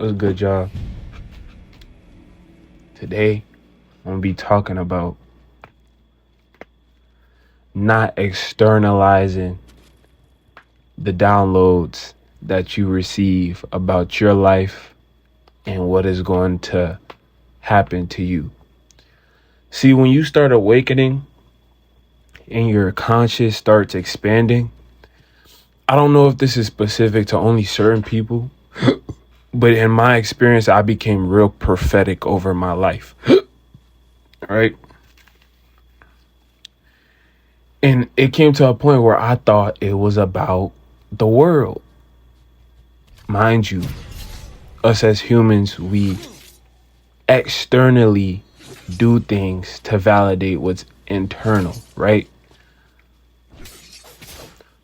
What's good, y'all? Today, I'm gonna be talking about not externalizing the downloads that you receive about your life and what is going to happen to you. See, when you start awakening and your conscious starts expanding, I don't know if this is specific to only certain people, but in my experience, I became real prophetic over my life, right? And it came to a point where I thought it was about the world. Mind you, us as humans, we externally do things to validate what's internal, right?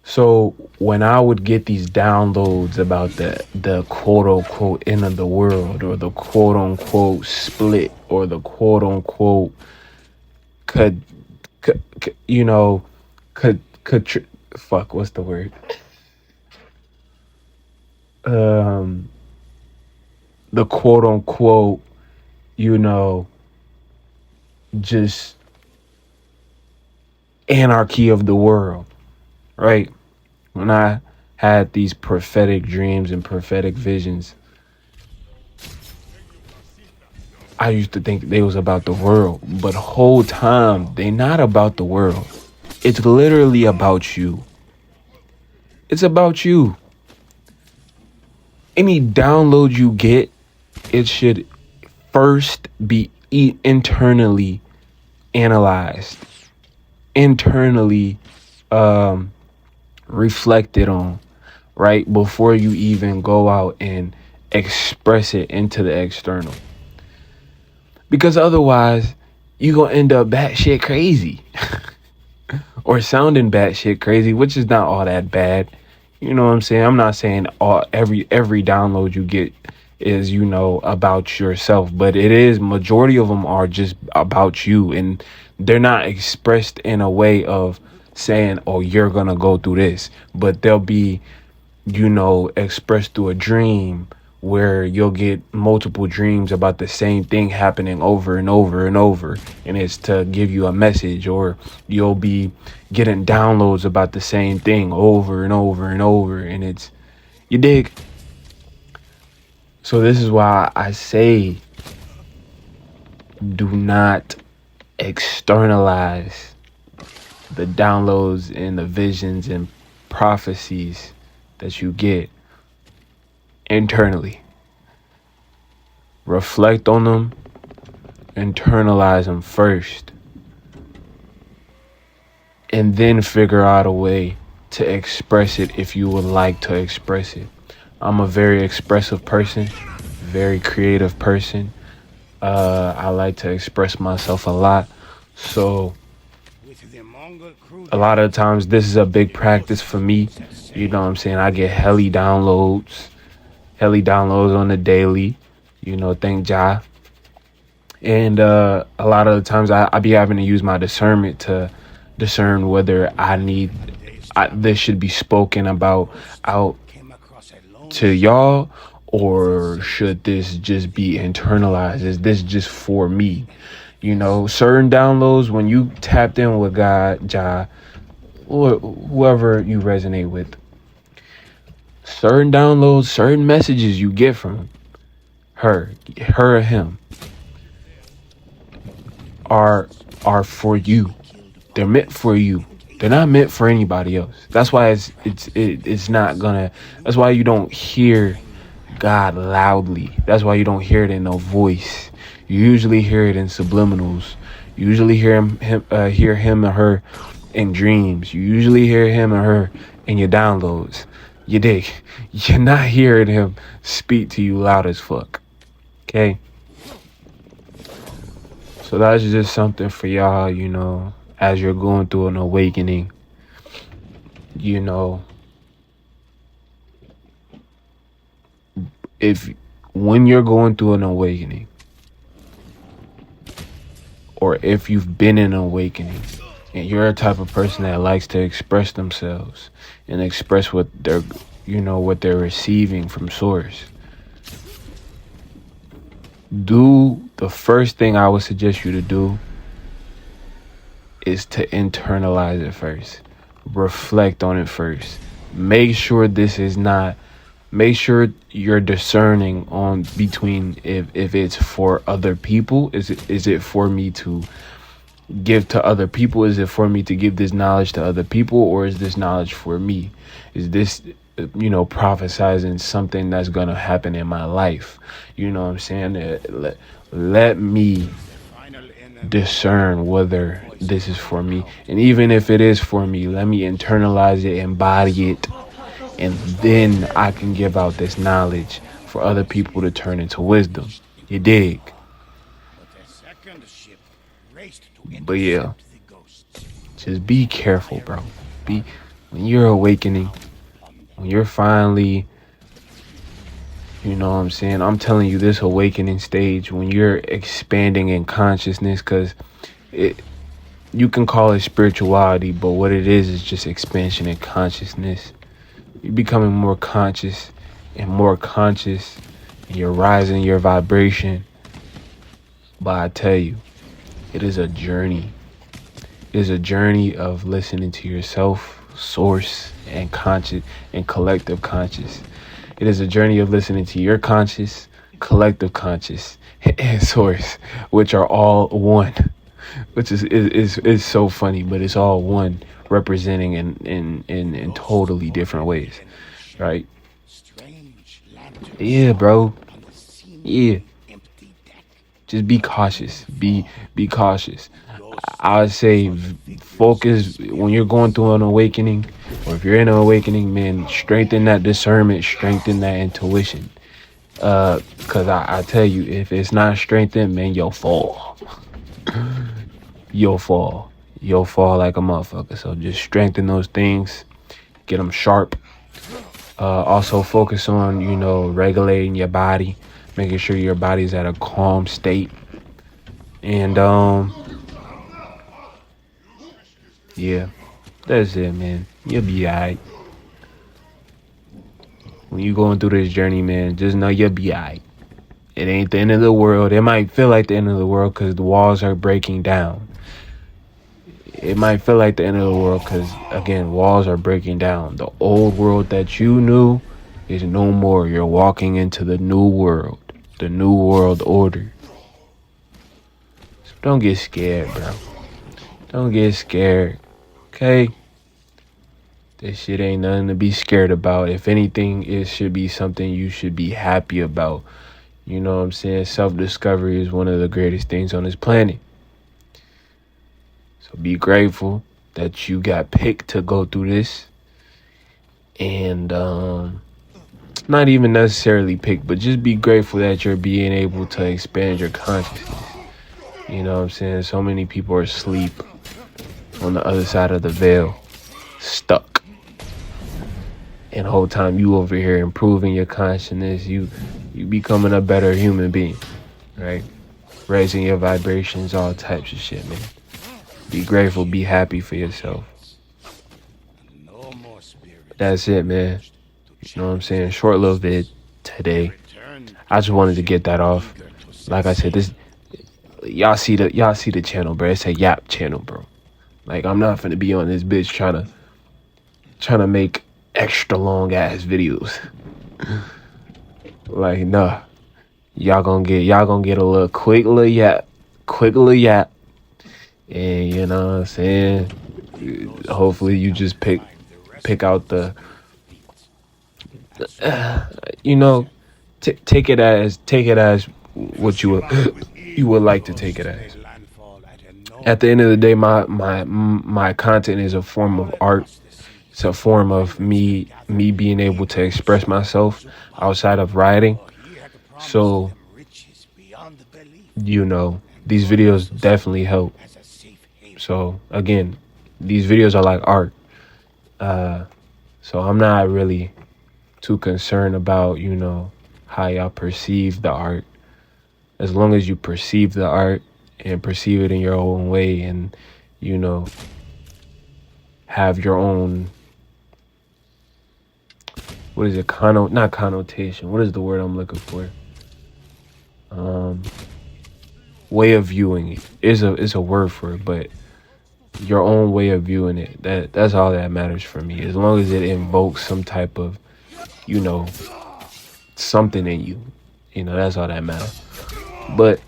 So when I would get these downloads about the quote unquote end of the world, or the quote unquote split, or the quote unquote could you know could fuck, what's the word, um the quote unquote, you know, just anarchy of the world, right? When I had these prophetic dreams and prophetic visions, I used to think they was about the world, but the whole time they not about the world. It's literally about you. It's about you. Any download you get, it should first be internally analyzed, internally reflected on, right? Before you even go out and express it into the external. Because otherwise, you gonna end up batshit crazy. Or sounding batshit crazy, which is not all that bad. You know what I'm saying? I'm not saying every download you get is, you know, about yourself, but it is, majority of them are just about you, and they're not expressed in a way of saying, oh, you're gonna go through this, but they'll be, you know, expressed through a dream, where you'll get multiple dreams about the same thing happening over and over and over, and it's to give you a message. Or you'll be getting downloads about the same thing over and over and over, and it's, you dig? So this is why I say, do not externalize the downloads and the visions and prophecies that you get internally. Reflect on them, internalize them first, and then figure out a way to express it if you would like to express it. I'm a very expressive person, very creative person. I like to express myself a lot. So a lot of times this is a big practice for me. You know what I'm saying? I get heli downloads on the daily. You know, thank Jah. And a lot of the times I be having to use my discernment to discern whether this should be spoken about out to y'all, or should this just be internalized? Is this just for me? You know, certain downloads, when you tapped in with God, Jah, or whoever you resonate with, certain downloads, certain messages you get from her or him are for you. They're meant for you. They're not meant for anybody else. That's why it's not gonna. That's why you don't hear God loudly. That's why you don't hear it in no voice. You usually hear it in subliminals. You usually hear him or her in dreams. You usually hear him or her in your downloads. You dig? You're not hearing him speak to you loud as fuck. Okay? So that's just something for y'all, you know, as you're going through an awakening. You know, when you're going through an awakening, or if you've been in an awakening, and you're a type of person that likes to express themselves and express what they're receiving from source, The first thing I would suggest you to do is to internalize it first. Reflect on it first. Make sure this is not, make sure you're discerning on between if it's for other people. Is it for me to give to other people? Is it for me to give this knowledge to other people, or is this knowledge for me? Is this prophesizing something that's gonna happen in my life? You know what I'm saying? Let me discern whether this is for me, and even if it is for me, let me internalize it, embody it, and then I can give out this knowledge for other people to turn into wisdom. You dig? But yeah, just be careful, bro. Be When you're awakening, when you're finally, you know what I'm saying? I'm telling you, this awakening stage, when you're expanding in consciousness, because you can call it spirituality, but what it is just expansion in consciousness. You're becoming more conscious and more conscious, and you're rising your vibration. But I tell you, it is a journey. It is a journey of listening to yourself, source, and conscious and collective conscious. It is a journey of listening to your conscious, collective conscious, and source, which are all one. Which is so funny, but it's all one, representing in totally different ways, right? Yeah, bro. Yeah. Just be cautious. Be cautious. I would say focus when you're going through an awakening, or if you're in an awakening, man, strengthen that discernment, strengthen that intuition. Cause I tell you, if it's not strengthened, man, you'll fall. You'll fall. You'll fall like a motherfucker. So just strengthen those things, get them sharp. Also focus on, regulating your body, making sure your body's at a calm state. And yeah, that's it, man. You'll be alright. When you going through this journey, man, just know you'll be alright. It ain't the end of the world. It might feel like the end of the world because the walls are breaking down. It might feel like the end of the world because, again, walls are breaking down. The old world that you knew is no more. You're walking into the new world, the new world order. So don't get scared, bro. Don't get scared, okay? This shit ain't nothing to be scared about. If anything, it should be something you should be happy about. You know what I'm saying? Self-discovery is one of the greatest things on this planet. So be grateful that you got picked to go through this. And not even necessarily picked, but just be grateful that you're being able to expand your consciousness. You know what I'm saying? So many people are asleep on the other side of the veil, stuck. And the whole time you over here improving your consciousness, you becoming a better human being, right? Raising your vibrations, all types of shit, man. Be grateful, be happy for yourself. That's it, man. You know what I'm saying? Short little vid today. I just wanted to get that off. Like I said, this y'all see the channel, bro. It's a Yap channel, bro. Like, I'm not finna be on this bitch trying to make extra long ass videos. Like, nah. Y'all gonna get a little quick little yap. And you know what I'm saying? Hopefully you just pick out the take it as what you would like to take it as. At the end of the day, my content is a form of art. It's a form of me being able to express myself outside of writing. So, these videos definitely help. So again, these videos are like art. So I'm not really too concerned about, how y'all perceive the art. As long as you perceive the art and perceive it in your own way, and, have your own, what is it? Not connotation. What is the word I'm looking for? um, way of viewing it. Is a word for it, but your own way of viewing it. That's all that matters for me. As long as it invokes some type of, you know, something in you. That's all that matters. But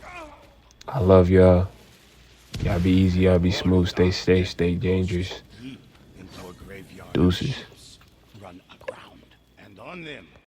I love y'all. Y'all be easy, y'all be smooth, stay safe, stay dangerous. Deep into a graveyard of Deuces. ships run aground, and on them